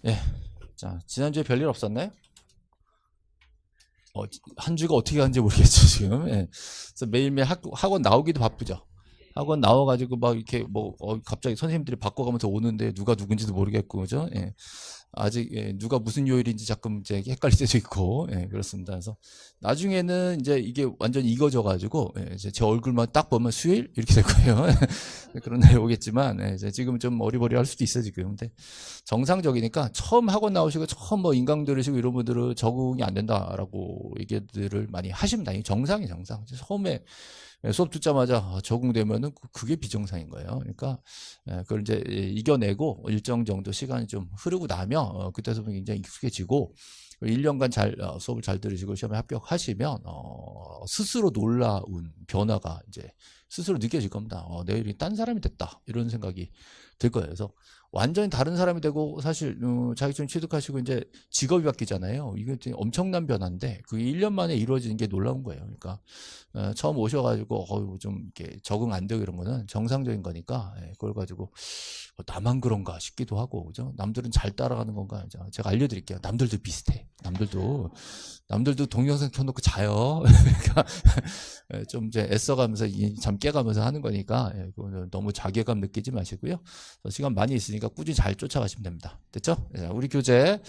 예. 자, 지난주에 별일 없었나요? 한 주가 어떻게 가는지 모르겠죠, 지금. 예. 그래서 매일매일 학원 나오기도 바쁘죠. 학원 나와가지고 막 이렇게 뭐, 갑자기 선생님들이 바꿔가면서 오는데 누가 누군지도 모르겠고, 그죠? 예. 아직, 예, 누가 무슨 요일인지 자꾸 이제 헷갈릴 때도 있고, 예, 그렇습니다. 그래서 나중에는 이제 이게 완전히 익어져가지고, 예, 이제 제 얼굴만 딱 보면 수요일? 이렇게 될 거예요. 그런 날이 오겠지만, 예, 이제 지금 좀 어리버리할 수도 있어요, 지금. 근데 정상적이니까 처음 학원 나오시고 처음 뭐 인강 들으시고 이런 분들은 적응이 안 된다라고 얘기들을 많이 하십니다. 이 정상이 정상. 처음에 수업 듣자마자 적응되면은 그게 비정상인 거예요. 그러니까 그걸 이제 이겨내고 일정 정도 시간이 좀 흐르고 나면 그때부터 굉장히 익숙해지고 1년간 잘 수업을 잘 들으시고 시험에 합격하시면 스스로 놀라운 변화가 이제 스스로 느껴질 겁니다. 내일이 딴 사람이 됐다 이런 생각이 들 거예요. 그래서 완전히 다른 사람이 되고 사실 자격증 취득하시고 이제 직업이 바뀌잖아요. 이게 엄청난 변화인데 그게 1년 만에 이루어지는 게 놀라운 거예요. 그러니까 처음 오셔가지고 좀 이렇게 적응 안 되고 이런 거는 정상적인 거니까 그걸 가지고 나만 그런가 싶기도 하고 그죠? 남들은 잘 따라가는 건가? 제가 알려드릴게요. 남들도 비슷해. 남들도 동영상 켜놓고 자요. 그러니까 좀 이제 애써가면서 잠 깨가면서 하는 거니까 너무 자괴감 느끼지 마시고요. 시간 많이 있으니까 꾸준히 잘 쫓아가시면 됩니다. 됐죠? 우리 교재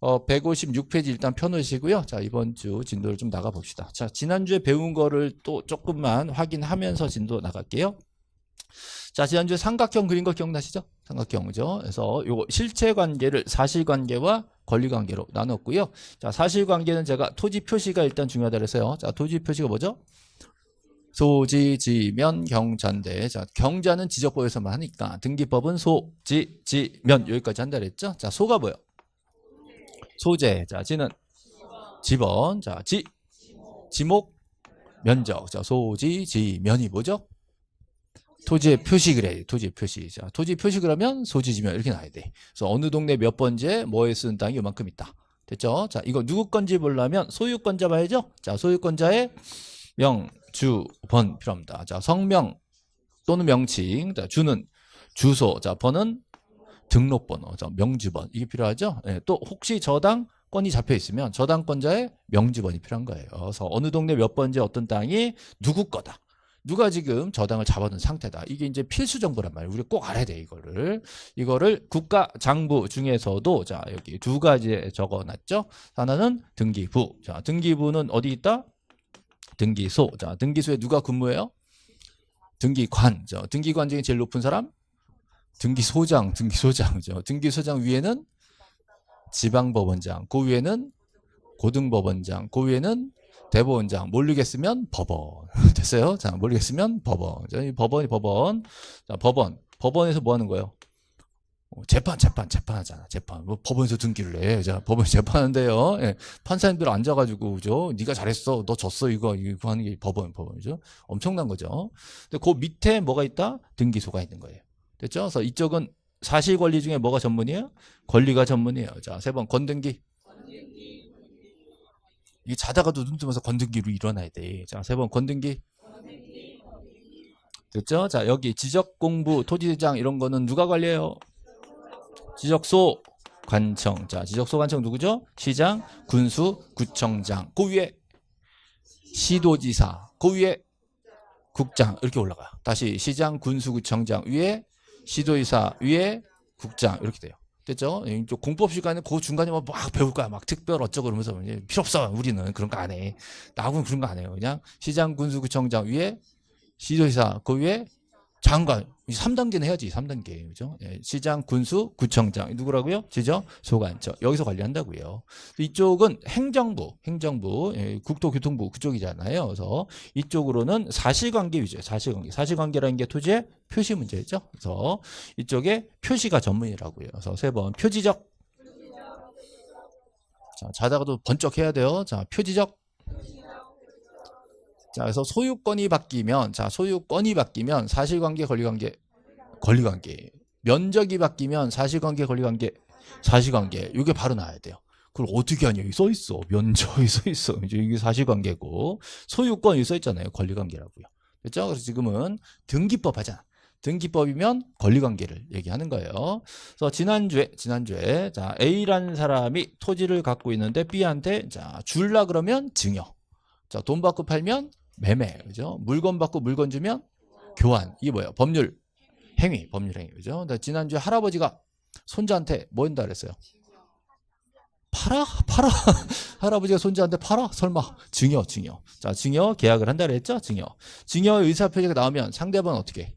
156페이지 일단 펴놓으시고요. 자, 이번 주 진도를 좀 나가 봅시다. 자, 지난주에 배운 거를 또 조금만 확인하면서 진도 나갈게요. 자, 지난주에 삼각형 그린 거 기억나시죠? 삼각형이죠. 그래서 요 실체 관계를 사실관계와 권리관계로 나눴고요. 자, 사실관계는 제가 토지 표시가 일단 중요하다 그랬어요. 자, 토지 표시가 뭐죠? 소지, 지면, 경자인데, 자, 경자는 지적법에서만 하니까 등기법은 소, 지, 지면 여기까지 한다 그랬죠? 자, 소가 뭐예요? 소재. 자, 지는 지번. 자, 지목, 면적. 자, 소지, 지면이 뭐죠? 토지의 표시 그래. 토지의 표시. 자, 토지 표시 그러면 소지, 지면 이렇게 나와야 돼. 그래서 어느 동네 몇 번째 뭐에 쓰는 땅이 요만큼 있다. 됐죠? 자, 이거 누구 건지 보려면 소유권자 봐야죠? 자, 소유권자의 명, 주, 번 필요합니다. 자, 성명 또는 명칭. 자, 주는 주소. 자, 번은 등록번호. 자, 명주번. 이게 필요하죠? 네, 또 혹시 저당권이 잡혀 있으면 저당권자의 명주번이 필요한 거예요. 그래서 어느 동네 몇 번째 어떤 땅이 누구 거다. 누가 지금 저당을 잡아둔 상태다. 이게 이제 필수 정보란 말이에요. 우리 꼭 알아야 돼, 이거를 국가장부 중에서도 자, 여기 두 가지에 적어 놨죠. 하나는 등기부. 자, 등기부는 어디 있다? 등기소. 자, 등기소에 누가 근무해요? 등기관. 자, 등기관 중에 제일 높은 사람? 등기소장이죠. 등기소장 위에는 지방법원장, 그 위에는 고등법원장, 그 위에는 대법원장, 모르겠으면 법원. 됐어요? 자, 모르겠으면 법원. 자, 법원. 자, 법원에서 뭐 하는 거예요? 재판하잖아. 재판. 뭐 법원에서 등기를 해. 자, 법원에서 재판하는데요. 예, 판사님들 앉아가지고, 그죠? 네가 잘했어. 너 졌어. 이거 하는 게 법원이죠. 엄청난 거죠. 근데 그 밑에 뭐가 있다? 등기소가 있는 거예요. 됐죠? 그래서 이쪽은 사실 권리 중에 뭐가 전문이에요? 권리가 전문이에요. 자, 세 번 건등기. 이게 자다가도 눈 뜨면서 건등기로 일어나야 돼. 자, 세 번 건등기. 됐죠? 자, 여기 지적공부, 토지대장 이런 거는 누가 관리해요? 지적소 관청. 자, 지적소 관청 누구죠? 시장, 군수, 구청장. 그 위에 시도지사. 그 위에 국장. 이렇게 올라가요. 다시 시장, 군수, 구청장 위에 시도지사 위에 국장 이렇게 돼요. 됐죠? 공법 시간에 그 중간에 막 배울 거야. 막 특별 어쩌고 그러면서 필요 없어. 우리는 그런 거 안 해. 나하고는 그런 거 안 해요. 그냥 시장, 군수, 구청장 위에 시도지사 그 위에 장관 3단계는 해야지. 3단계 그죠? 예, 시장, 군수, 구청장 누구라고요? 지적, 소관청 여기서 관리한다고요. 이쪽은 행정부 예, 국토교통부 그쪽이잖아요. 그래서 이쪽으로는 사실관계 위주예요. 사실관계라는 게 토지의 표시 문제죠. 그래서 이쪽에 표시가 전문이라고요. 그래서 세 번 표지적. 자, 자다가도 번쩍 해야 돼요. 자, 표지적. 자, 그래서 소유권이 바뀌면 사실관계, 권리관계. 면적이 바뀌면 사실관계, 권리관계, 사실관계. 이게 바로 나와야 돼요. 그걸 어떻게 하냐? 여기 써 있어. 면적이 써 있어. 이제 이게 사실관계고 소유권이 써 있잖아요. 권리관계라고요. 그렇죠? 그래서 지금은 등기법 하잖아. 등기법이면 권리관계를 얘기하는 거예요. 그래서 지난주에 자 A라는 사람이 토지를 갖고 있는데 B한테 자 줄라 그러면 증여. 자 돈 받고 팔면 매매. 그죠? 물건 받고 물건 주면 교환. 이게 뭐예요? 법률 행위, 법률 행위. 그죠? 지난주에 할아버지가 손자한테 뭐 한다 그랬어요? 팔아? 할아버지가 손자한테 팔아? 설마. 증여. 자, 증여 계약을 한다 그랬죠? 증여 의사표시가 나오면 상대방은 어떻게 해?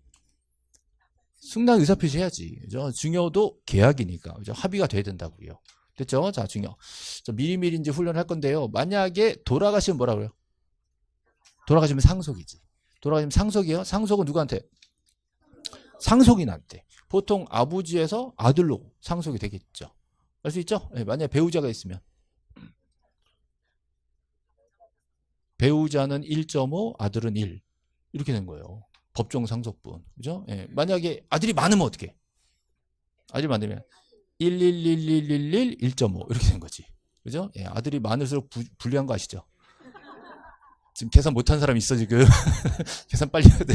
승낙 의사표시 해야지. 그죠? 증여도 계약이니까. 그죠? 합의가 돼야 된다고요. 됐죠? 자, 증여. 자, 미리미리 이제 훈련할 건데요. 만약에 돌아가시면 뭐라 그래요? 돌아가시면 상속이지. 돌아가시면 상속이에요. 상속은 누구한테? 상속인한테. 보통 아버지에서 아들로 상속이 되겠죠. 알 수 있죠? 네, 만약에 배우자가 있으면 배우자는 1.5, 아들은 1 이렇게 된 거예요. 법정 상속분. 그죠? 네, 만약에 아들이 많으면 어떻게? 아들이 많으면 1.5 이렇게 된 거지. 그죠? 네, 아들이 많을수록 불리한 거 아시죠? 지금 계산 못한 사람 있어 지금. 계산 빨리 해야 돼.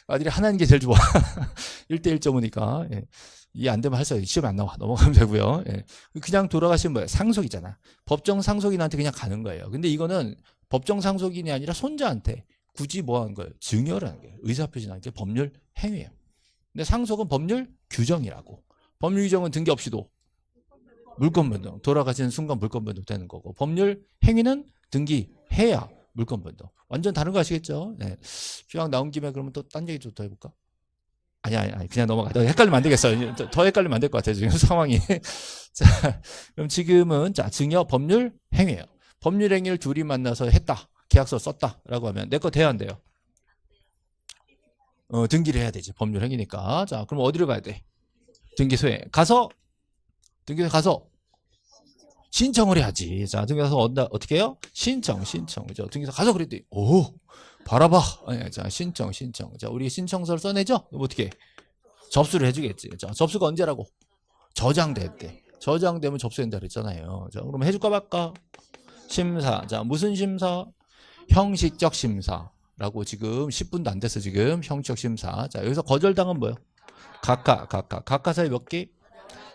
아들이 하나인 게 제일 좋아. 1대 1.5니까. 예. 이해 안 되면 할 수 없어요. 시험에 안 나와. 넘어가면 되고요. 예. 그냥 돌아가시면 뭐예요? 상속이잖아. 법정 상속인한테 그냥 가는 거예요. 근데 이거는 법정 상속인이 아니라 손자한테 굳이 뭐 하는 거예요? 증여라는 거예요. 의사표시라는 게 법률 행위예요. 근데 상속은 법률 규정이라고. 법률 규정은 등기 없이도 물권 변동. 돌아가시는 순간 물권 변동 되는 거고. 법률 행위는 등기해야 물권 변동. 완전 다른 거 아시겠죠? 네. 휴학 나온 김에 그러면 또 딴 얘기 좀 더 해볼까? 아니 그냥 넘어가. 더 헷갈리면 안 되겠어. 더 헷갈리면 안 될 것 같아요 지금 상황이. 자, 그럼 지금은 자 증여 법률 행위예요. 법률 행위를 둘이 만나서 했다. 계약서 썼다라고 하면 내 거 돼야 안 돼요? 등기를 해야 되지. 법률 행위니까. 자, 그럼 어디로 가야 돼? 등기소에 가서 신청을 해야지. 자, 등기소 어떻게 해요? 신청. 그죠? 등기소 가서 그랬더니 오. 바라봐. 자, 신청. 자, 우리 신청서를 써내죠? 그럼 어떻게 해? 접수를 해주겠지. 자, 접수가 언제라고? 저장될 때. 저장되면 접수된다 그랬잖아요. 자, 그럼 해줄까 말까? 심사. 자, 무슨 심사? 형식적 심사라고 지금 10분도 안 됐어, 지금. 형식적 심사. 자, 여기서 거절당은 뭐예요? 각하사에 몇 개?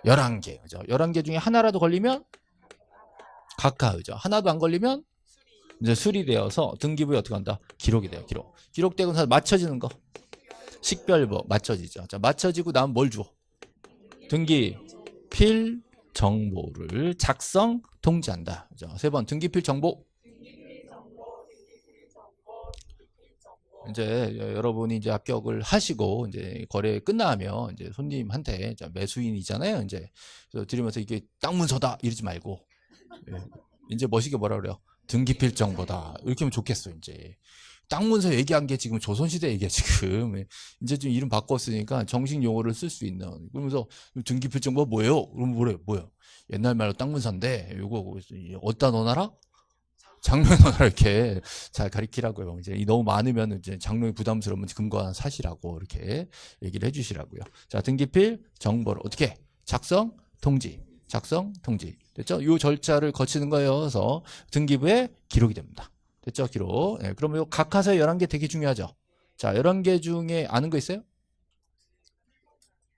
11개. 그죠? 11개 중에 하나라도 걸리면 각하. 그죠? 하나도 안 걸리면 이제 수리되어서 등기부에 어떻게 한다? 기록이 돼요. 기록되고 나서 맞춰지는 거. 식별부 맞춰지죠. 자, 맞춰지고 나면 뭘 줘? 등기필 정보를 작성 통지한다. 그죠? 3번 등기필 정보. 이제 여러분이 이제 합격을 하시고 이제 거래 끝나면 이제 손님한테 매수인이잖아요. 이제 그래서 드리면서 이게 땅 문서다 이러지 말고 이제 멋있게 뭐라 그래요? 등기필 정보다 이렇게 하면 좋겠어. 이제 땅 문서 얘기한 게 지금 조선시대 얘기야 지금. 이제 좀 이름 바꿨으니까 정식 용어를 쓸 수 있는. 그러면서 등기필 정보 뭐예요? 그럼 뭐예요? 옛날 말로 땅 문서인데 요거 어디다 넣어놔라? 장롱에 넣어놔라 이렇게 잘 가리키라고요. 이제 너무 많으면 이제 장롱이 부담스러우면 금고한 사시라고 이렇게 얘기를 해주시라고요. 자, 등기필 정보를 어떻게 작성 통지. 됐죠? 이 절차를 거치는 거예요. 그래서 등기부에 기록이 됩니다. 됐죠? 기록. 네, 그러면 요 각하사의 11개 되게 중요하죠. 자, 11개 중에 아는 거 있어요?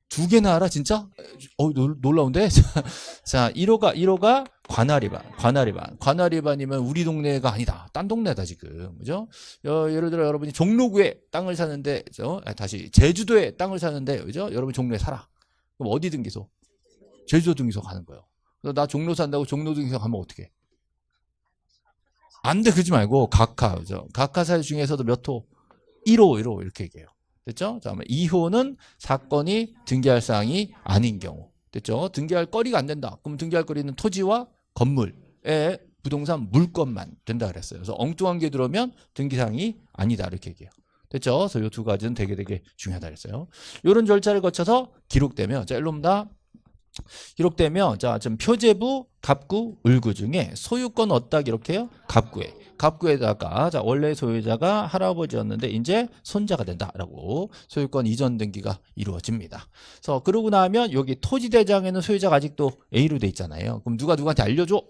2개나 알아? 진짜? 놀라운데? 자, 1호가 관할위반. 이면 우리 동네가 아니다. 딴 동네다, 지금. 그죠? 예를 들어 여러분이 종로구에 땅을 사는데, 다시 제주도에 땅을 사는데, 그죠? 여러분 종로에 살아. 그럼 어디 등기소? 제주도 등기소 가는 거예요. 그래서 나 종로 산다고 종로 등기소 가면 어떻게? 안 돼, 그러지 말고 각하. 그죠? 각하사 중에서도 몇 호? 1호 이렇게 얘기해요. 됐죠? 자, 2호는 사건이 등기할 사항이 아닌 경우. 됐죠? 등기할 거리가 안 된다. 그럼 등기할 거리는 토지와 건물의 부동산 물건만 된다 그랬어요. 그래서 엉뚱한 게 들어오면 등기사항이 아니다 이렇게 얘기해요. 됐죠? 그래서 이 두 가지는 되게 중요하다 그랬어요. 이런 절차를 거쳐서 기록되면 자, 일로 옵니다. 기록되면 자, 지금 표제부, 갑구, 을구 중에 소유권 어디다 기록해요? 갑구에다가 자, 원래 소유자가 할아버지였는데 이제 손자가 된다라고 소유권 이전 등기가 이루어집니다. 그래서 그러고 나면 여기 토지대장에는 소유자가 아직도 A로 돼 있잖아요. 그럼 누구한테 알려줘?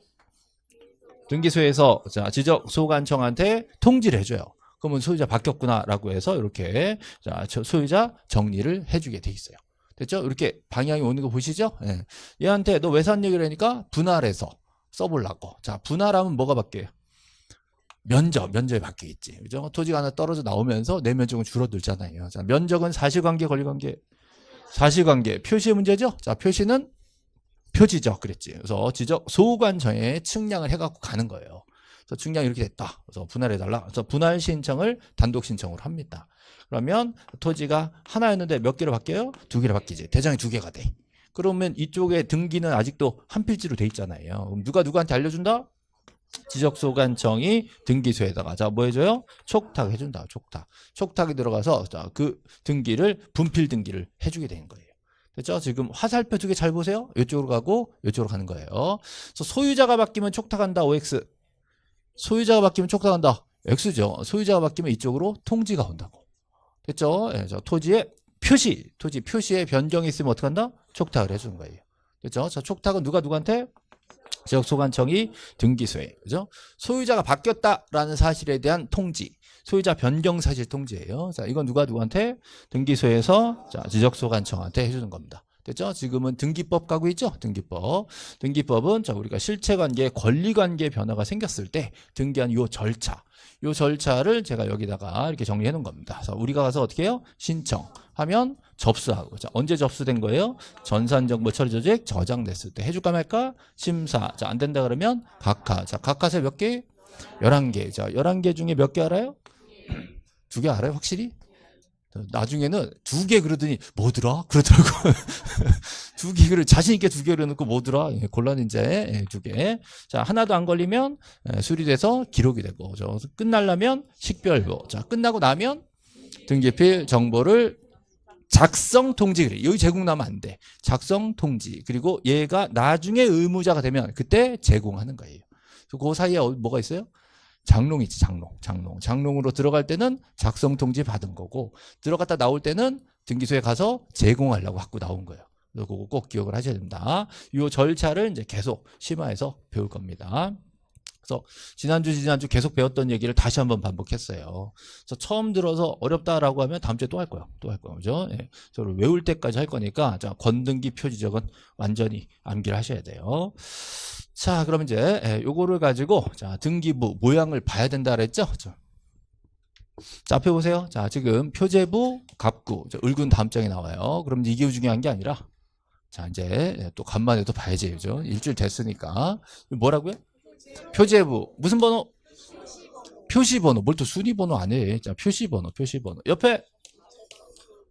등기소에서 자, 지적 소관청한테 통지를 해줘요. 그러면 소유자 바뀌었구나라고 해서 이렇게 자, 소유자 정리를 해주게 돼 있어요. 됐죠? 이렇게 방향이 오는 거 보시죠? 예. 얘한테 너 외산 얘기를 하니까 분할해서 써보려고. 자, 분할하면 뭐가 바뀌어요? 면적이 바뀌겠지. 그죠? 토지가 하나 떨어져 나오면서 내 면적은 줄어들잖아요. 자, 면적은 사실관계, 권리관계, 사실관계. 표시의 문제죠? 자, 표시는 표지적 그랬지. 그래서 지적 소관청에 측량을 해갖고 가는 거예요. 그래서 측량이 이렇게 됐다. 그래서 분할해달라. 그래서 분할 신청을 단독 신청으로 합니다. 그러면 토지가 하나였는데 몇 개로 바뀌어요? 두 개로 바뀌지. 대장이 두 개가 돼. 그러면 이쪽에 등기는 아직도 한 필지로 돼 있잖아요. 그럼 누가 누구한테 알려준다? 지적소관청이 등기소에다가 자 뭐 해줘요? 촉탁 해준다. 촉탁이 들어가서 자, 그 등기를 분필 등기를 해주게 되는 거예요. 됐죠? 지금 화살표 두 개 잘 보세요. 이쪽으로 가고 이쪽으로 가는 거예요. 그래서 소유자가 바뀌면 촉탁한다. OX. 소유자가 바뀌면 촉탁한다. X죠. 소유자가 바뀌면 이쪽으로 통지가 온다고. 됐죠? 예, 토지의 표시, 토지 표시에 변경이 있으면 어떻게 한다? 촉탁을 해주는 거예요. 됐죠? 자, 촉탁은 누가 누구한테? 지적소관청이 등기소에. 그죠? 소유자가 바뀌었다라는 사실에 대한 통지. 소유자 변경 사실 통지예요. 자, 이건 누가 누구한테? 등기소에서 자, 지적소관청한테 해주는 겁니다. 됐죠? 지금은 등기법 가고 있죠? 등기법. 등기법은 자, 우리가 실체관계, 권리관계 변화가 생겼을 때 등기한 요 절차. 요 절차를 제가 여기다가 이렇게 정리해 놓은 겁니다. 그래서 우리가 가서 어떻게 해요? 신청하면 접수하고. 자, 언제 접수된 거예요? 전산정보 처리 조직 저장됐을 때 해줄까 말까? 심사. 자, 안 된다 그러면 각하. 자, 각하세 몇 개? 11개. 자, 11개 중에 몇 개 알아요? 두 개 알아요? 확실히? 나중에는 두 개 그러더니 뭐더라? 그러더라고. 두 개 그래 자신 있게 두 개 그려놓고 뭐더라? 예, 곤란인자에 두 개. 자, 하나도 안 걸리면 수리돼서 기록이 되고, 끝나려면 식별부. 자, 끝나고 나면 등기필 정보를 작성 통지. 그래. 여기 제공하면 안 돼. 작성 통지. 그리고 얘가 나중에 의무자가 되면 그때 제공하는 거예요. 그 사이에 뭐가 있어요? 장롱 있지, 장롱으로 들어갈 때는 작성 통지 받은 거고, 들어갔다 나올 때는 등기소에 가서 제공하려고 갖고 나온 거예요. 그래서 그거 꼭 기억을 하셔야 됩니다. 이 절차를 이제 계속 심화해서 배울 겁니다. 그래서 지난주 계속 배웠던 얘기를 다시 한번 반복했어요. 그래서 처음 들어서 어렵다라고 하면 다음 주에 또 할 거예요. 그죠? 예. 저를 외울 때까지 할 거니까, 자, 권등기 표지적은 완전히 암기를 하셔야 돼요. 자, 그럼 이제 요거를 가지고 자, 등기부 모양을 봐야 된다 그랬죠? 자, 앞에 보세요. 자, 지금 표제부, 갑구, 을군 다음 장에 나와요. 그럼 이게 중요한 게 아니라 자, 이제 또 간만에 또 봐야지. 그죠? 일주일 됐으니까. 뭐라고요? 표제부. 무슨 번호? 표시번호. 뭘 또 순위번호 안 해. 자, 표시번호. 옆에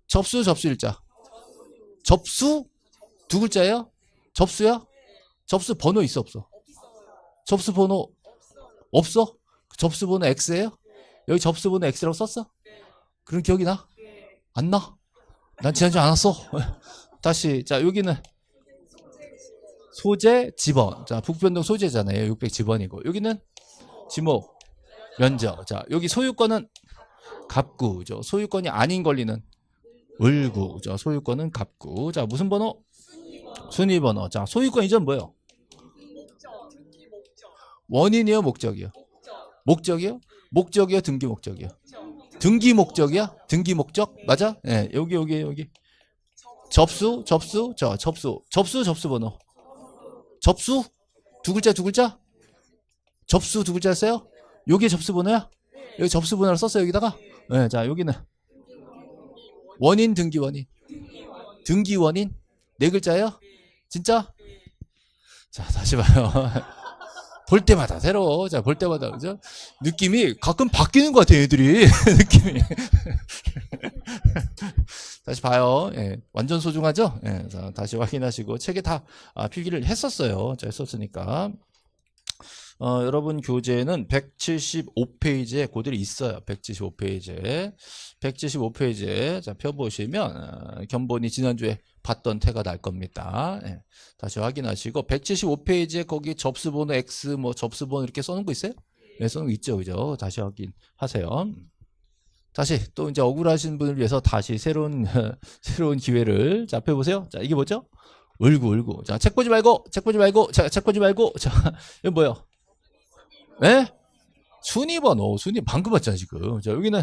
접수 일자. 접수? 두 글자예요? 접수야? 접수 번호 있어 없어? 접수 번호 없어? 접수 번호 X예요? 여기 접수 번호 X라고 썼어? 그런 기억이 나? 안 나? 난 지난주에 안 왔어. 다시. 자, 여기는 소재 지번. 자, 북변동 소재잖아요. 600 지번이고. 여기는 지목 면적. 자, 여기 소유권은 갑구죠. 소유권이 아닌 권리는 을구죠. 소유권은 갑구. 자, 무슨 번호? 순위 번호. 자, 소유권 이전 뭐예요? 원인이요, 목적이요? 목적이요? 목적이요, 등기 목적이요? 등기 목적이야? 등기 목적? 맞아? 예, 네, 여기. 접수 번호. 접수? 두 글자? 접수 두 글자 써요? 여기 접수 번호야? 여기 접수 번호를 썼어요, 여기다가? 네, 자, 여기는 원인, 등기 원인? 네 글자예요? 진짜? 자, 다시 봐요. 볼 때마다 새로워. 자, 볼 때마다 그죠? 느낌이 가끔 바뀌는 것 같아, 애들이. 느낌이. 다시 봐요. 예, 완전 소중하죠? 예, 자, 다시 확인하시고 책에 다 필기를 했었어요. 자, 했었으니까. 여러분 교재는 175페이지에 그들이 있어요. 175페이지에 자, 펴보시면 견본이 지난주에 봤던 태가 날 겁니다. 예, 다시 확인하시고 175페이지에 거기 접수번호 X 뭐 접수번호 이렇게 써놓은 거 있어요? 네, 써놓은 거 있죠, 그죠? 다시 확인하세요. 다시 또 이제 억울하신 분을 위해서 다시 새로운 기회를 자, 펴보세요. 자, 이게 뭐죠? 을구. 자, 책 보지 말고. 자, 이거 뭐예요? 네? 순위번호, 순위 방금 봤잖아, 지금. 자, 여기는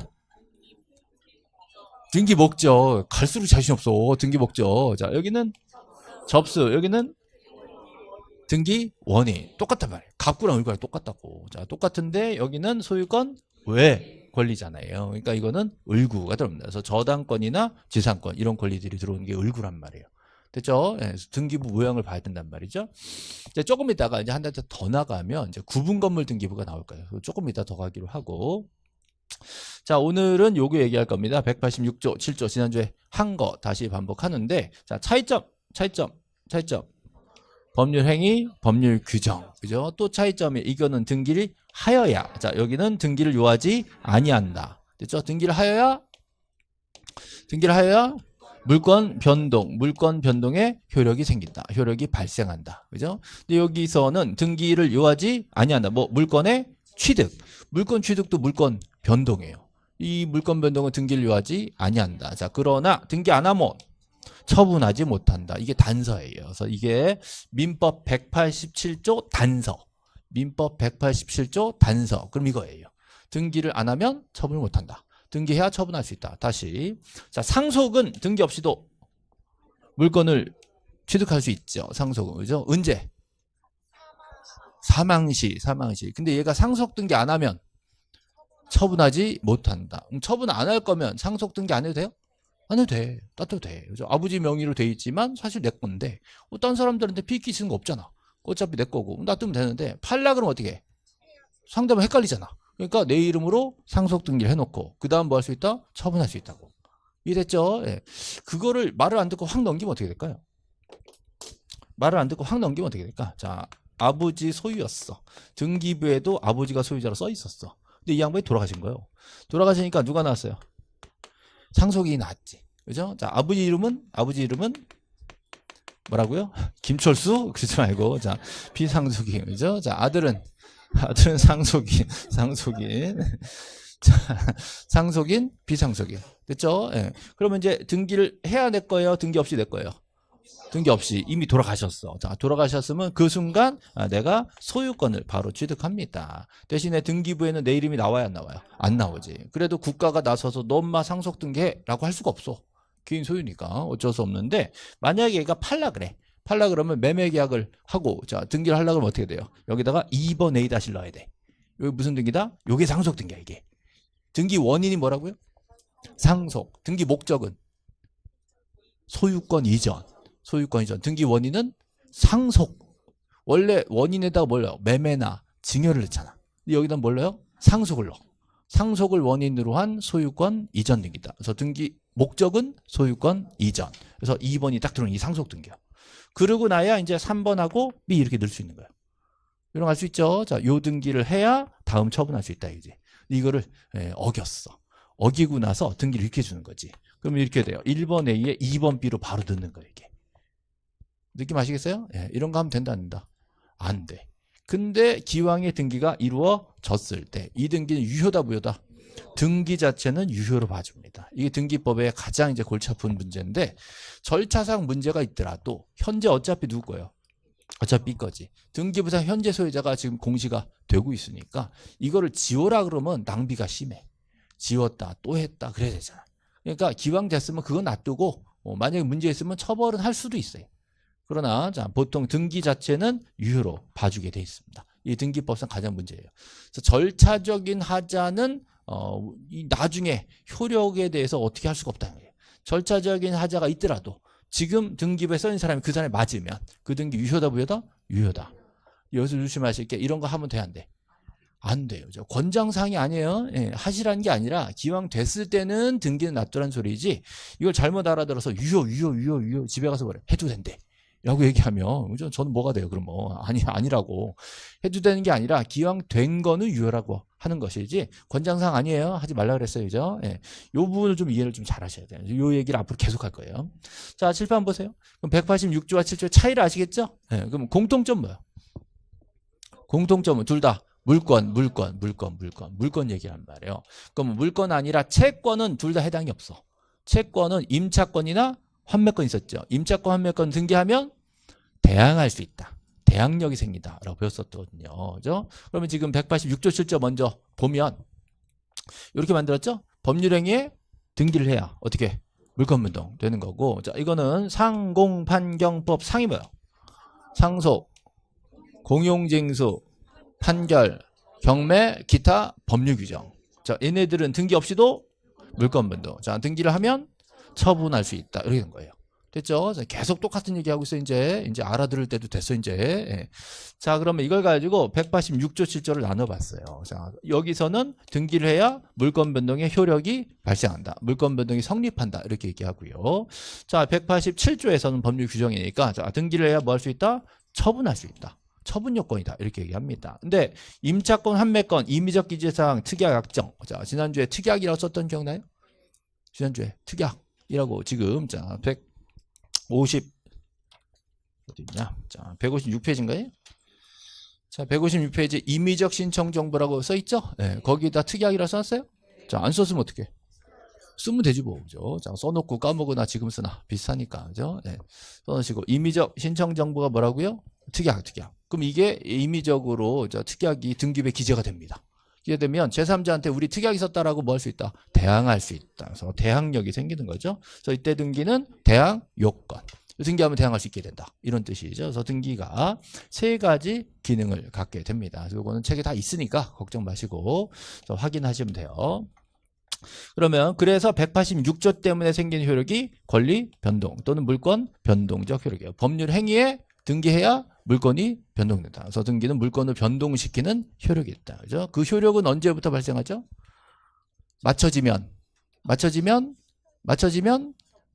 등기 목적. 갈수록 자신 없어. 등기 목적. 자, 여기는 접수. 여기는 등기 원인. 똑같단 말이에요. 갑구랑 을구랑 똑같다고. 자, 똑같은데 여기는 소유권 왜 권리잖아요. 그러니까 이거는 을구가 들어옵니다. 그래서 저당권이나 지상권 이런 권리들이 들어오는 게 을구란 말이에요. 됐죠? 네, 등기부 모양을 봐야 된단 말이죠. 이제 조금 있다가 이제 한 달 더 나가면 이제 구분 건물 등기부가 나올 거예요. 조금 이따 더 가기로 하고. 자, 오늘은 요거 얘기할 겁니다. 186조, 7조 지난주에 한 거 다시 반복하는데, 자, 차이점. 법률 행위, 법률 규정. 그죠? 또 차이점이 이거는 등기를 하여야. 자, 여기는 등기를 요하지 아니한다. 됐죠? 등기를 하여야 물권 변동의 효력이 생긴다. 효력이 발생한다. 그죠? 근데 여기서는 등기를 요하지 아니한다. 뭐 물권의 취득. 물권 취득도 물권 변동이에요. 이 물권 변동은 등기를 요하지 아니한다. 자, 그러나 등기 안 하면 처분하지 못한다. 이게 단서예요. 그래서 이게 민법 187조 단서. 민법 187조 단서. 그럼 이거예요. 등기를 안 하면 처분을 못한다. 등기해야 처분할 수 있다. 다시. 자, 상속은 등기 없이도 물건을 취득할 수 있죠. 상속은. 그죠? 언제? 사망시. 근데 얘가 상속 등기 안 하면 처분하지 못한다. 처분 안 할 거면 상속 등기 안 해도 돼요? 안 해도 돼. 놔둬도 돼. 그죠? 아버지 명의로 돼 있지만 사실 내 건데, 딴 사람들한테 피키 쓰는 거 없잖아. 어차피 내 거고. 놔두면 되는데, 팔라 그러면 어떻게 해? 상대방 헷갈리잖아. 그러니까 내 이름으로 상속 등기를 해놓고, 그 다음 뭐 할 수 있다? 처분할 수 있다고. 이해됐죠? 예. 그거를 말을 안 듣고 확 넘기면 어떻게 될까요? 말을 안 듣고 확 넘기면 어떻게 될까? 자, 아버지 소유였어. 등기부에도 아버지가 소유자로 써 있었어. 근데 이 양반이 돌아가신 거예요. 돌아가시니까 누가 나왔어요? 상속인이 나왔지. 그죠? 자, 아버지 이름은 뭐라고요? 김철수? 그러지 말고. 자, 비상속인. 그죠? 자, 아들은 상속인. 자, 상속인, 비상속인. 됐죠? 예. 그러면 이제 등기를 해야 낼 거예요? 등기 없이 낼 거예요? 등기 없이 이미 돌아가셨어. 자, 돌아가셨으면 그 순간 내가 소유권을 바로 취득합니다. 대신에 등기부에는 내 이름이 나와야 안 나와요? 안 나오지. 그래도 국가가 나서서 너 엄마 상속 등기해라고 할 수가 없어. 개인 소유니까 어쩔 수 없는데, 만약에 얘가 팔라 그래. 팔라 그러면 매매 계약을 하고, 자, 등기를 하려고 하면 어떻게 돼요? 여기다가 2번 A 다시 넣어야 돼. 여기 무슨 등기다? 요게 상속 등기야, 이게. 등기 원인이 뭐라고요? 상속. 등기 목적은 소유권 이전. 등기 원인은 상속. 원래 원인에다가 뭘 넣어요? 매매나 증여를 넣잖아. 근데 여기다 뭘 넣어요? 상속을 넣어. 상속을 원인으로 한 소유권 이전 등기다. 그래서 등기 목적은 소유권 이전. 그래서 2번이 딱 들어오는 이 상속 등기야. 그러고 나야 이제 3번하고 B 이렇게 넣을 수 있는 거야. 이런 거 할 수 있죠. 자, 요 등기를 해야 다음 처분할 수 있다, 이제. 이거를 어겼어. 어기고 나서 등기를 이렇게 주는 거지. 그럼 이렇게 돼요. 1번 A에 2번 B로 바로 넣는 거예요, 이게. 느낌 아시겠어요? 예, 이런 거 하면 된다, 안 된다? 안 돼. 근데 기왕의 등기가 이루어졌을 때 이 등기는 유효다, 무효다? 등기 자체는 유효로 봐줍니다. 이게 등기법의 가장 이제 골치 아픈 문제인데, 절차상 문제가 있더라도 현재 어차피 누구 거예요? 어차피 거지. 등기부상 현재 소유자가 지금 공시가 되고 있으니까 이거를 지워라 그러면 낭비가 심해. 지웠다 또 했다 그래야 되잖아. 그러니까 기왕 됐으면 그건 놔두고 만약에 문제 있으면 처벌은 할 수도 있어요. 그러나 자, 보통 등기 자체는 유효로 봐주게 돼 있습니다. 이 등기법상 가장 문제예요. 그래서 절차적인 하자는 이 나중에 효력에 대해서 어떻게 할 수가 없다는 거예요. 절차적인 하자가 있더라도 지금 등기부에 써있는 사람이 그 사람이 맞으면 그 등기 유효다, 무효다? 유효다. 여기서 조심하실 게 이런 거 하면 돼, 안 돼? 안 돼요. 권장사항이 아니에요. 예, 하시라는 게 아니라 기왕 됐을 때는 등기는 놔두라는 소리지, 이걸 잘못 알아들어서 유효 집에 가서 뭐래? 해도 된대 라고 얘기하면 저는 뭐가 돼요? 그럼 뭐 아니라고. 해도 되는 게 아니라 기왕 된 거는 유효라고 하는 것이지 권장사항 아니에요. 하지 말라 그랬어요. 그죠? 예. 요 부분을 좀 이해를 좀 잘 하셔야 돼요. 요 얘기를 앞으로 계속 할 거예요. 자, 칠판 보세요. 그럼 186조와 7조의 차이를 아시겠죠? 예, 그럼 공통점 뭐예요? 공통점은 둘 다 물권 얘기한 말이에요. 그럼 물권 아니라 채권은 둘 다 해당이 없어. 채권은 임차권이나 환매권 있었죠. 임차권, 환매권 등기하면 대항할 수 있다. 대항력이 생긴다라고 배웠었거든요. 그죠? 그러면 지금 186조 7조 먼저 보면 이렇게 만들었죠? 법률행위에 등기를 해야 어떻게 물권분동 되는 거고, 자 이거는 상공판경법 상이 뭐예요? 상속, 공용징수, 판결, 경매, 기타 법률 규정. 자 얘네들은 등기 없이도 물권분동. 자 등기를 하면 처분할 수 있다 이렇게 된 거예요. 됐죠? 계속 똑같은 얘기하고 있어. 이제 알아들을 때도 됐어. 이제. 예. 자 그러면 이걸 가지고 186조 7조를 나눠봤어요. 자 여기서는 등기를 해야 물권 변동의 효력이 발생한다. 물권 변동이 성립한다. 이렇게 얘기하고요. 자 187조에서는 법률 규정이니까 자 등기를 해야 뭐 할 수 있다? 처분할 수 있다. 처분 요건이다. 이렇게 얘기합니다. 근데 임차권, 환매권, 임의적 기재사항, 특약 약정. 자 지난주에 특약이라고 썼던 기억나요? 지난주에 특약이라고 지금 자 150 어디 있냐? 자, 156페이지인가요? 자, 156페이지 임의적 신청 정보라고 써 있죠? 네, 거기다 특약이라 써놨어요? 자, 안 썼으면 어떻게? 쓰면 되지 뭐, 그죠? 자, 써놓고 까먹으나 지금 쓰나 비슷하니까, 그죠? 네, 써놓으시고 임의적 신청 정보가 뭐라고요? 특약. 그럼 이게 임의적으로 특약이 등기부에 기재가 됩니다. 기재되면 제3자한테 우리 특약이 있었다라고 뭐 할 수 있다? 대항할 수 있다. 그래서 대항력이 생기는 거죠. 그래서 이때 등기는 대항 요건. 등기하면 대항할 수 있게 된다. 이런 뜻이죠. 그래서 등기가 세 가지 기능을 갖게 됩니다. 이거는 책에 다 있으니까 걱정 마시고 확인하시면 돼요. 그러면 그래서 186조 때문에 생긴 효력이 권리 변동 또는 물권 변동적 효력이에요. 법률 행위에 등기해야 물권이 변동된다. 그래서 등기는 물권을 변동시키는 효력이 있다. 그죠? 그 효력은 언제부터 발생하죠? 맞춰지면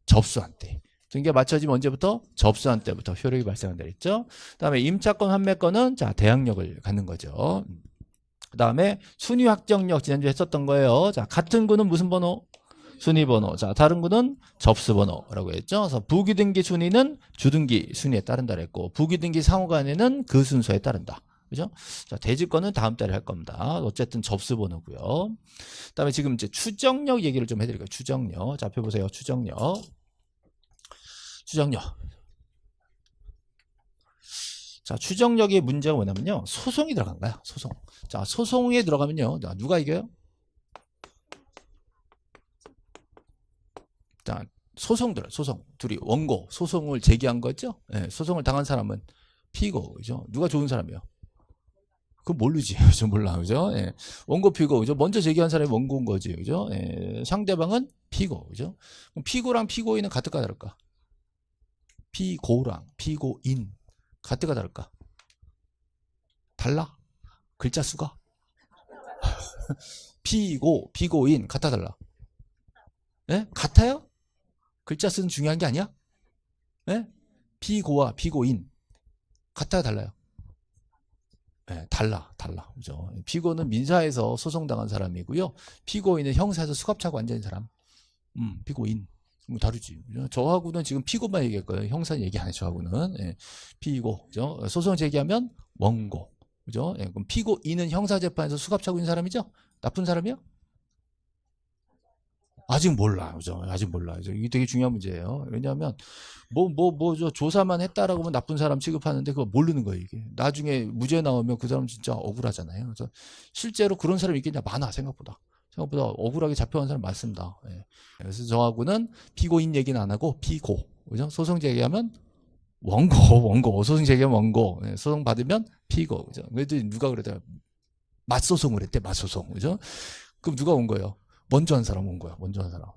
접수한 때. 등기가 맞춰지면 언제부터? 접수한 때부터 효력이 발생한다 그랬죠? 그다음에 임차권, 환매권은 자 대항력을 갖는 거죠. 그다음에 순위 확정력 지난주에 했었던 거예요. 자 같은 구는 무슨 번호? 순위번호. 자 다른 구는 접수번호라고 했죠. 그래서 부기등기 순위는 주등기 순위에 따른다 그랬고 부기등기 상호간에는 그 순서에 따른다. 그죠? 자 대지권은 다음 달에 할 겁니다. 어쨌든 접수번호고요. 그다음에 지금 이제 추정력 얘기를 좀 해드릴게요. 추정력. 자 펴보세요. 추정력. 자, 추정력의 문제가 뭐냐면요. 소송이 들어간 거야. 소송. 자, 소송에 들어가면요. 자, 누가 이겨요? 자, 소송. 둘이 원고, 소송을 제기한 거죠? 네, 소송을 당한 사람은 피고, 그죠? 누가 좋은 사람이에요? 그거 모르지. 그죠? 몰라. 그죠? 예. 원고 피고, 그죠? 먼저 제기한 사람이 원고인 거지. 그죠? 예. 상대방은 피고, 그죠? 그럼 피고랑 피고인은 같을까, 다를까? 피고랑 피고인 같을까 다를까? 달라? 글자 수가? 피고 피고인 같아 달라? 네? 같아요? 글자 수는 중요한 게 아니야? 네? 피고와 피고인 같아 달라요? 네, 달라 그죠? 피고는 민사에서 소송당한 사람이고요. 피고인은 형사에서 수갑차고 앉아있는 사람. 피고인 다르지. 저하고는 지금 피고만 얘기할 거예요. 형사는 얘기 안 해. 저하고는 피고. 그죠? 소송 제기하면 원고. 그죠? 그럼 피고인은 형사재판에서 수갑차고 있는 사람이죠? 나쁜 사람이요? 아직 몰라. 그죠? 아직 몰라. 이게 되게 중요한 문제예요. 왜냐하면 저 조사만 했다라고 하면 나쁜 사람 취급하는데 그거 모르는 거예요. 이게 나중에 무죄 나오면 그 사람 진짜 억울하잖아요. 그래서 실제로 그런 사람이 있겠냐? 많아 생각보다 억울하게 잡혀간 사람 많습니다. 예. 그래서 저하고는 피고인 얘기는 안 하고 피고, 그죠? 소송 제기하면 원고, 소송 제기하면 원고, 예. 소송 받으면 피고, 그죠? 그래도 누가 그랬더라? 맞소송을 했대, 맞소송, 그죠? 그럼 누가 온 거예요? 먼저 한 사람 온 거야,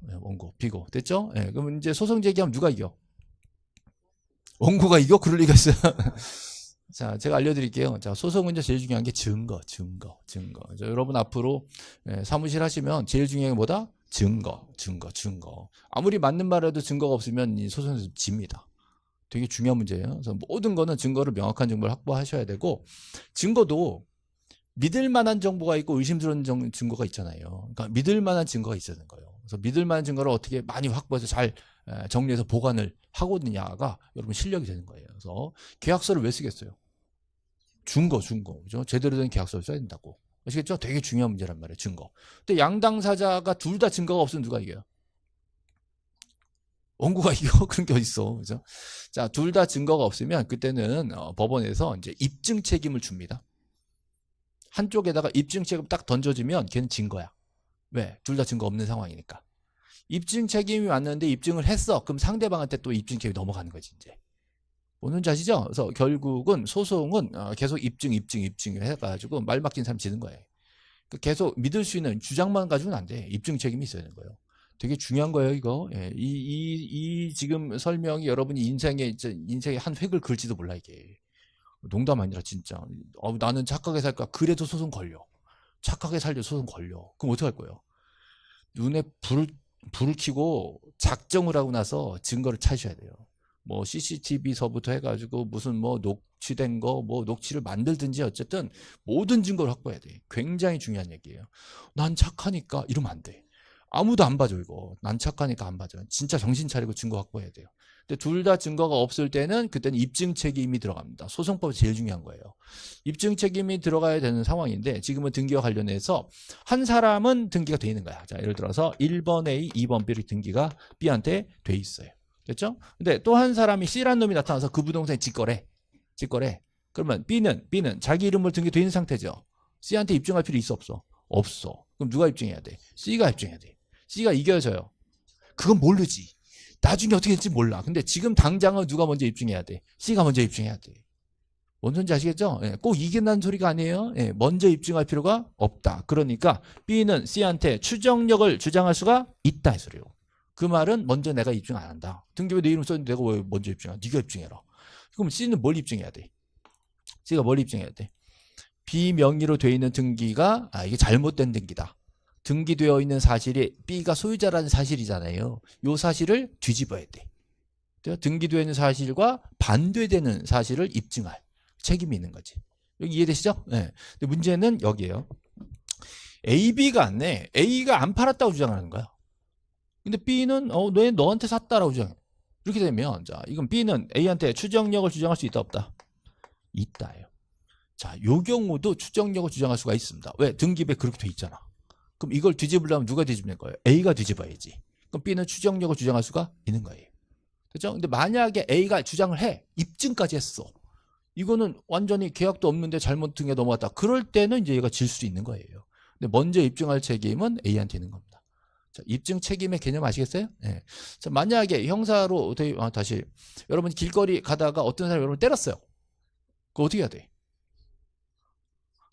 예, 원고, 피고, 됐죠? 예. 그럼 이제 소송 제기하면 누가 이겨? 원고가 이겨? 그럴 리가 있어요. 자, 제가 알려드릴게요. 자, 소송은 이제 제일 중요한 게 증거. 자, 여러분 앞으로 사무실 하시면 제일 중요한 게 뭐다? 증거. 아무리 맞는 말해도 증거가 없으면 이 소송에서 집니다. 되게 중요한 문제예요. 그래서 모든 거는 증거를 명확한 정보를 확보하셔야 되고, 증거도 믿을 만한 정보가 있고 의심스러운 증거가 있잖아요. 그러니까 믿을 만한 증거가 있어야 되는 거예요. 그래서 믿을 만한 증거를 어떻게 많이 확보해서 잘 정리해서 보관을 하고 있느냐가 여러분 실력이 되는 거예요. 그래서 계약서를 왜 쓰겠어요? 증거, 그죠? 제대로 된 계약서를 써야 된다고. 아시겠죠? 되게 중요한 문제란 말이에요, 증거. 근데 양당사자가 둘 다 증거가 없으면 누가 이겨요? 원고가 이겨? 그런 게 어딨어. 그죠? 자, 둘 다 증거가 없으면 그때는 법원에서 이제 입증 책임을 줍니다. 한쪽에다가 입증 책임 딱 던져주면 걔는 진 거야. 왜? 둘 다 증거 없는 상황이니까. 입증 책임이 왔는데 입증을 했어. 그럼 상대방한테 또 입증 책임이 넘어가는 거지, 이제. 오는 자시죠? 그래서 결국은 소송은 계속 입증 해가지고 말 막힌 사람 지는 거예요. 계속 믿을 수 있는 주장만 가지고는 안 돼. 입증 책임이 있어야 되는 거예요. 되게 중요한 거예요, 이거. 예, 이 지금 설명이 여러분이 인생의 한 획을 그을지도 몰라, 이게. 농담 아니라 진짜. 나는 착하게 살까? 그래도 소송 걸려. 착하게 살려 소송 걸려. 그럼 어떡할 거예요? 눈에 불을 켜고 작정을 하고 나서 증거를 찾으셔야 돼요. 뭐 CCTV서부터 해가지고 무슨 뭐 녹취된 거, 뭐 녹취를 만들든지 어쨌든 모든 증거를 확보해야 돼. 굉장히 중요한 얘기예요. 난 착하니까 이러면 안 돼. 아무도 안 봐줘 이거. 난 착하니까 안 봐줘. 진짜 정신 차리고 증거 확보해야 돼요. 근데 둘 다 증거가 없을 때는 그때는 입증 책임이 들어갑니다. 소송법이 제일 중요한 거예요. 입증 책임이 들어가야 되는 상황인데 지금은 등기와 관련해서 한 사람은 등기가 돼 있는 거야. 자, 예를 들어서 1번 A, 2번 B를 등기가 B한테 돼 있어요. 됐죠? 근데 또 한 사람이 C라는 놈이 나타나서 그 부동산에 직거래. 그러면 B는 자기 이름으로 등기돼 있는 상태죠. C한테 입증할 필요 있어 없어? 없어. 그럼 누가 입증해야 돼? C가 입증해야 돼. C가 이겨져요. 그건 모르지. 나중에 어떻게 될지 몰라. 근데 지금 당장은 누가 먼저 입증해야 돼? C가 먼저 입증해야 돼. 뭔 소리인지 아시겠죠? 예, 꼭 이긴다는 소리가 아니에요. 예, 먼저 입증할 필요가 없다. 그러니까 B는 C한테 추정력을 주장할 수가 있다 이 소리예요. 그 말은 먼저 내가 입증 안 한다. 등기부에 내 이름 썼는데 내가 왜 먼저 입증해? 네가 입증해라. 그럼 C는 뭘 입증해야 돼? C가 뭘 입증해야 돼? B 명의로 돼 있는 등기가 이게 잘못된 등기다. 등기되어 있는 사실이 B가 소유자라는 사실이잖아요. 이 사실을 뒤집어야 돼. 등기되어 있는 사실과 반대되는 사실을 입증할 책임이 있는 거지. 여기 이해되시죠? 네. 근데 문제는 여기에요. A, B가 안 내. A가 안 팔았다고 주장하는 거야. 근데 B는 너한테 샀다라고 주장해. 이렇게 되면 자, 이건 B는 A한테 추정력을 주장할 수 있다 없다? 있다예요. 자, 요 경우도 추정력을 주장할 수가 있습니다. 왜? 등기부에 그렇게 돼 있잖아. 그럼 이걸 뒤집으려면 누가 뒤집는 거예요? A가 뒤집어야지. 그럼 B는 추정력을 주장할 수가 있는 거예요. 그렇죠? 근데 만약에 A가 주장을 해. 입증까지 했어. 이거는 완전히 계약도 없는데 잘못 등에 넘어갔다. 그럴 때는 이제 얘가 질 수 있는 거예요. 근데 먼저 입증할 책임은 A한테 있는 겁니다. 자, 입증 책임의 개념 아시겠어요? 네. 자, 만약에 형사로 다시 여러분 길거리 가다가 어떤 사람이 여러분 때렸어요. 그거 어떻게 해야 돼?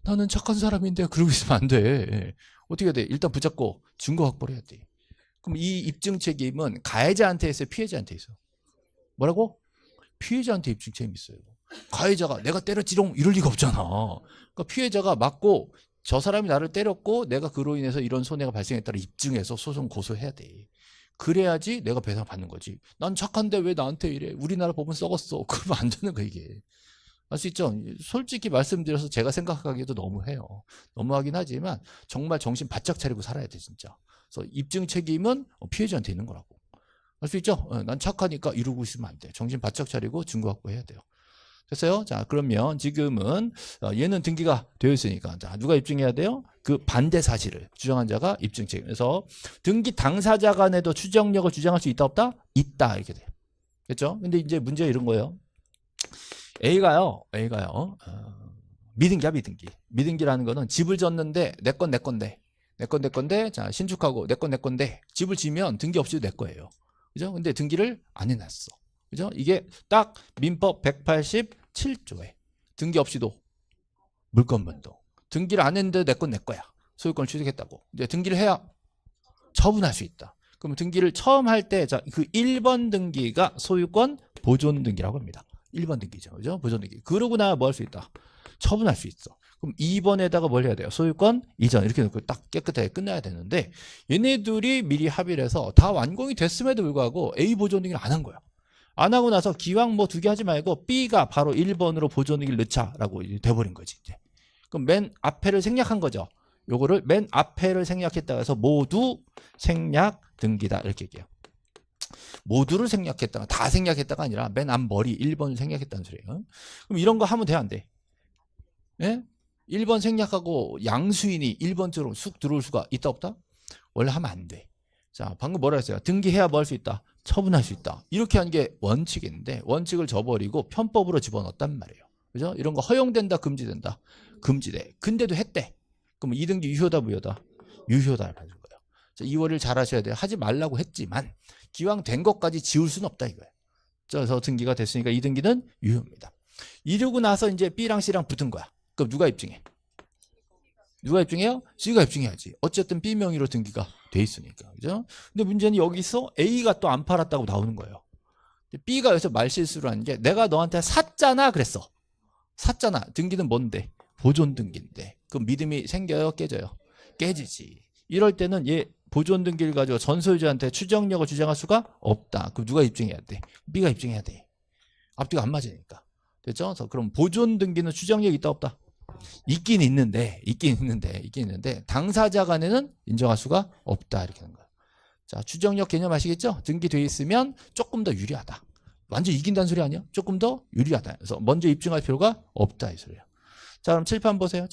나는 착한 사람인데 그러고 있으면 안 돼. 어떻게 해야 돼? 일단 붙잡고 증거 확보를 해야 돼. 그럼 이 입증 책임은 가해자한테 있어요? 피해자한테 있어요? 뭐라고? 피해자한테 입증 책임이 있어요. 가해자가 내가 때렸지롱 이럴 리가 없잖아. 그러니까 피해자가 맞고 저 사람이 나를 때렸고 내가 그로 인해서 이런 손해가 발생했다를 입증해서 소송 고소해야 돼. 그래야지 내가 배상 받는 거지. 난 착한데 왜 나한테 이래? 우리나라 법은 썩었어. 그러면 안 되는 거야 이게. 알 수 있죠? 솔직히 말씀드려서 제가 생각하기에도 너무해요. 너무하긴 하지만 정말 정신 바짝 차리고 살아야 돼 진짜. 그래서 입증 책임은 피해자한테 있는 거라고. 알 수 있죠? 난 착하니까 이러고 있으면 안 돼. 정신 바짝 차리고 증거 확보해야 돼요. 됐어요? 자, 그러면 지금은 얘는 등기가 되어 있으니까 자, 누가 입증해야 돼요? 그 반대 사실을 주장한 자가 입증 책임. 그래서 등기 당사자 간에도 추정력을 주장할 수 있다 없다? 있다 이렇게 돼요. 됐죠? 근데 이제 문제가 이런 거예요. A가요. 미등기야 미등기. 미등기라는 거는 집을 졌는데 내 건데 자 신축하고 내 건데 집을 지면 등기 없이도 내 거예요. 그죠? 근데 등기를 안 해놨어. 그죠? 이게 딱 민법 187조에 등기 없이도 물권분도 등기를 안 했는데 내 건 내 거야. 소유권을 취득했다고. 이제 등기를 해야 처분할 수 있다. 그럼 등기를 처음 할 때 자 그 1번 등기가 소유권 보존 등기라고 합니다. 1번 등기죠. 그죠? 보존 등기. 그러고 나야 뭐 할 수 있다? 처분할 수 있어. 그럼 2번에다가 뭘 해야 돼요? 소유권 이전 이렇게 놓고 딱 깨끗하게 끝나야 되는데 얘네들이 미리 합의를 해서 다 완공이 됐음에도 불구하고 A 보존 등기를 안 한 거야. 안 하고 나서 기왕 뭐 두 개 하지 말고 B가 바로 1번으로 보존 등기를 넣자라고 돼버린 거지. 이제. 그럼 맨 앞에를 생략한 거죠. 요거를 맨 앞에를 생략했다고 해서 모두 생략 등기다 이렇게 얘기해요. 모두를 생략했다가 다 생략했다가 아니라 맨 앞머리 1번을 생략했다는 소리예요. 그럼 이런 거 하면 돼 안 돼? 예? 1번 생략하고 양수인이 1번 쪽으로 쑥 들어올 수가 있다 없다? 원래 하면 안 돼. 자, 방금 뭐라 했어요? 등기해야 뭐 할 수 있다? 처분할 수 있다. 이렇게 한 게 원칙인데 원칙을 저버리고 편법으로 집어넣었단 말이에요. 그죠? 이런 거 허용된다, 금지된다. 금지돼. 근데도 했대. 그럼 2등기 유효다, 무효다? 유효다 받는 거예요. 자, 이월을 잘 하셔야 돼요. 하지 말라고 했지만 기왕 된 것까지 지울 수는 없다 이거예요. 그래서 등기가 됐으니까 2등기는 유효입니다. 이러고 나서 이제 B랑 C랑 붙은 거야. 그럼 누가 입증해? 누가 입증해요? C가 입증해야지. 어쨌든 B 명의로 등기가 돼 있으니까. 그죠? 근데 문제는 여기서 A가 또 안 팔았다고 나오는 거예요. B가 여기서 말실수를 한 게 내가 너한테 샀잖아 그랬어. 샀잖아. 등기는 뭔데? 보존 등기인데. 그럼 믿음이 생겨요? 깨져요? 깨지지. 이럴 때는 얘 보존 등기를 가지고 전 소유자한테 추정력을 주장할 수가 없다. 그럼 누가 입증해야 돼? B가 입증해야 돼. 앞뒤가 안 맞으니까. 됐죠? 그래서 그럼 보존 등기는 추정력이 있다 없다? 있긴 있는데 당사자 간에는 인정할 수가 없다 이렇게 하는 거예요. 자, 추정력 개념 아시겠죠? 등기돼 있으면 조금 더 유리하다. 완전 이긴다는 소리 아니야? 조금 더 유리하다. 그래서 먼저 입증할 필요가 없다 이 소리예요. 자, 그럼 칠판 보세요.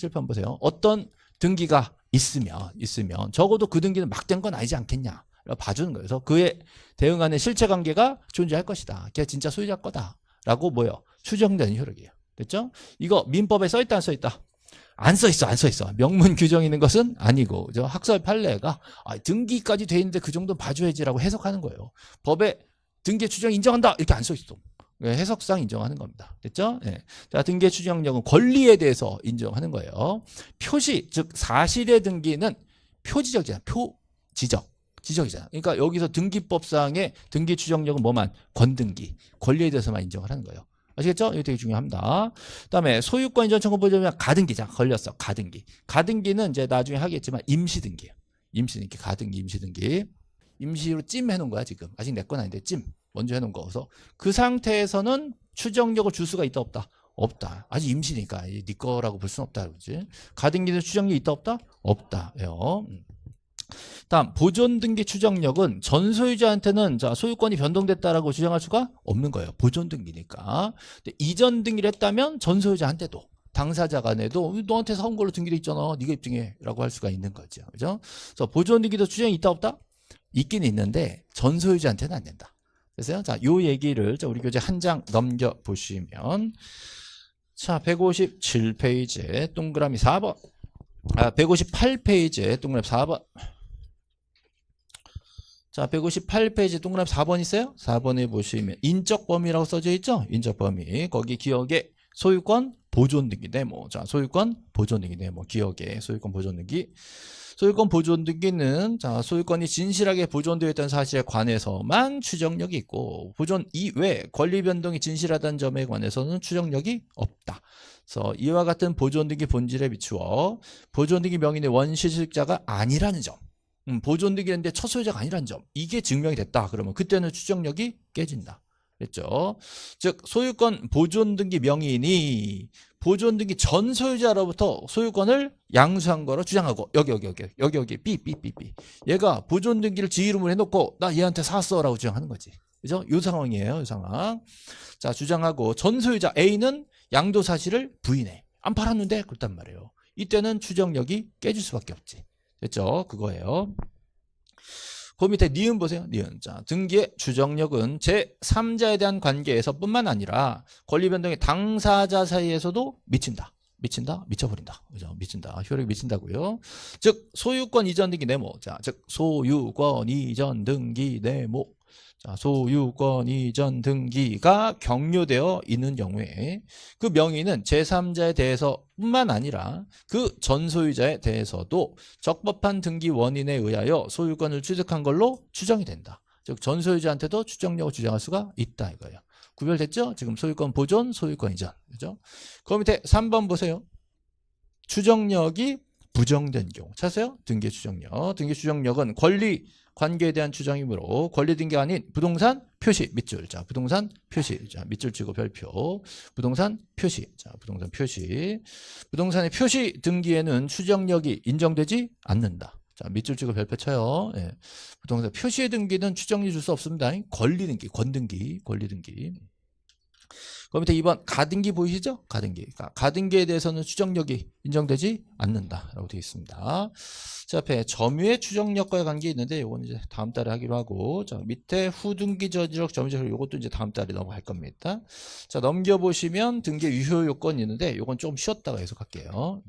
어떤 등기가 있으면 적어도 그 등기는 막 된 건 아니지 않겠냐 봐주는 거예요. 그래서 그에 대응하는 실체관계가 존재할 것이다. 걔 진짜 소유자 거다라고 뭐요? 추정되는 효력이에요. 됐죠? 이거 민법에 써있다 안 써있다? 안 써있어. 명문 규정 있는 것은 아니고 그죠? 학설 판례가 등기까지 돼 있는데 그 정도는 봐줘야지라고 해석하는 거예요. 법에 등기 추정 인정한다 이렇게 안 써있어. 해석상 인정하는 겁니다. 됐죠? 네. 자, 등기 추정력은 권리에 대해서 인정하는 거예요. 표시, 즉 사실의 등기는 표지적이잖아. 지적이잖아. 그러니까 여기서 등기법상의 등기 추정력은 뭐만? 권등기, 권리에 대해서만 인정을 하는 거예요. 아시겠죠? 이거 되게 중요합니다. 그다음에 소유권 이전 청구 보자면 가등기자 걸렸어. 가등기는 이제 나중에 하겠지만 임시등기예요. 임시등기, 가등기, 임시등기. 임시로 찜 해놓은 거야 지금. 아직 내 건 아닌데 찜 먼저 해놓은 거서 그 상태에서는 추정력을 줄 수가 있다 없다? 없다. 아직 임시니까 네 거라고 볼 수는 없다. 그렇지? 가등기는 추정력이 있다 없다? 없다요. 다음 보존등기 추정력은 전 소유자한테는 자 소유권이 변동됐다라고 주장할 수가 없는 거예요. 보존등기니까. 이전 등기를 했다면 전 소유자한테도 당사자 간에도 너한테 사온 걸로 등기돼 있잖아. 네가 입증해라고 할 수가 있는 거죠. 그죠? 그래서 보존등기도 추정이 있다 없다? 있긴 있는데 전 소유자한테는 안 된다. 그래서 자, 요 얘기를 우리 교재 한 장 넘겨 보시면 자, 157페이지에 동그라미 4번. 158페이지에 동그라미 4번. 자, 158페이지 동그라미 4번 있어요? 4번에 보시면 인적 범위라고 써져 있죠? 인적 범위. 거기 기억에 소유권 보존 등기 네모. 자, 소유권 보존 등기 네모. 기억에 소유권 보존 등기. 소유권 보존 등기는 자, 소유권이 진실하게 보존되어 있다는 사실에 관해서만 추정력이 있고 보존 이외 권리 변동이 진실하다는 점에 관해서는 추정력이 없다. 그래서 이와 같은 보존 등기 본질에 비추어 보존 등기 명의의 원시수익자가 아니라는 점. 보존 등기인데 첫 소유자가 아니라는 점. 이게 증명이 됐다. 그러면 그때는 추정력이 깨진다. 그랬죠? 즉 소유권 보존 등기 명의인이 보존 등기 전 소유자로부터 소유권을 양수한 거로 주장하고 여기 B 얘가 보존 등기를 지 이름으로 해놓고 나 얘한테 샀어라고 주장하는 거지. 그죠? 이 상황이에요. 이 상황. 자, 주장하고 전 소유자 A는 양도 사실을 부인해. 안 팔았는데 그렇단 말이에요. 이때는 추정력이 깨질 수밖에 없지. 됐죠? 그거예요. 그 밑에 니은 보세요. 니은. 자, 등기의 추정력은 제3자에 대한 관계에서 뿐만 아니라 권리 변동의 당사자 사이에서도 미쳐버린다. 그죠? 미친다. 효력이 미친다고요. 즉, 소유권 이전 등기 네모. 자, 즉, 소유권 이전 등기 네모. 자, 소유권 이전 등기가 격려되어 있는 경우에 그 명의는 제3자에 대해서 뿐만 아니라 그 전 소유자에 대해서도 적법한 등기 원인에 의하여 소유권을 취득한 걸로 추정이 된다. 즉 전 소유자한테도 추정력을 주장할 수가 있다 이거예요. 구별됐죠? 지금 소유권 보존, 소유권 이전. 그죠? 그 밑에 3번 보세요. 추정력이 부정된 경우. 찾으세요? 등기 추정력. 등기 추정력은 권리 관계에 대한 추정이므로 권리 등기가 아닌 부동산 표시 밑줄. 자, 부동산 표시. 자, 밑줄 치고 별표. 부동산 표시. 자, 부동산 표시. 부동산의 표시 등기에는 추정력이 인정되지 않는다. 자, 밑줄 치고 별표 쳐요. 예. 부동산 표시의 등기는 추정력 줄 수 없습니다. 권리 등기, 권등기, 권리 등기. 그 밑에 2번 가등기 보이시죠? 가등기. 가등기에 대해서는 추정력이 인정되지 않는다라고 되어 있습니다. 자, 앞에 점유의 추정력과의 관계 있는데 이건 이제 다음 달에 하기로 하고, 자, 밑에 후등기 저지력 점유적 이것도 이제 다음 달에 넘어갈 겁니다. 자, 넘겨보시면 등기 유효 요건이 있는데 이건 좀 쉬었다가 해석할게요.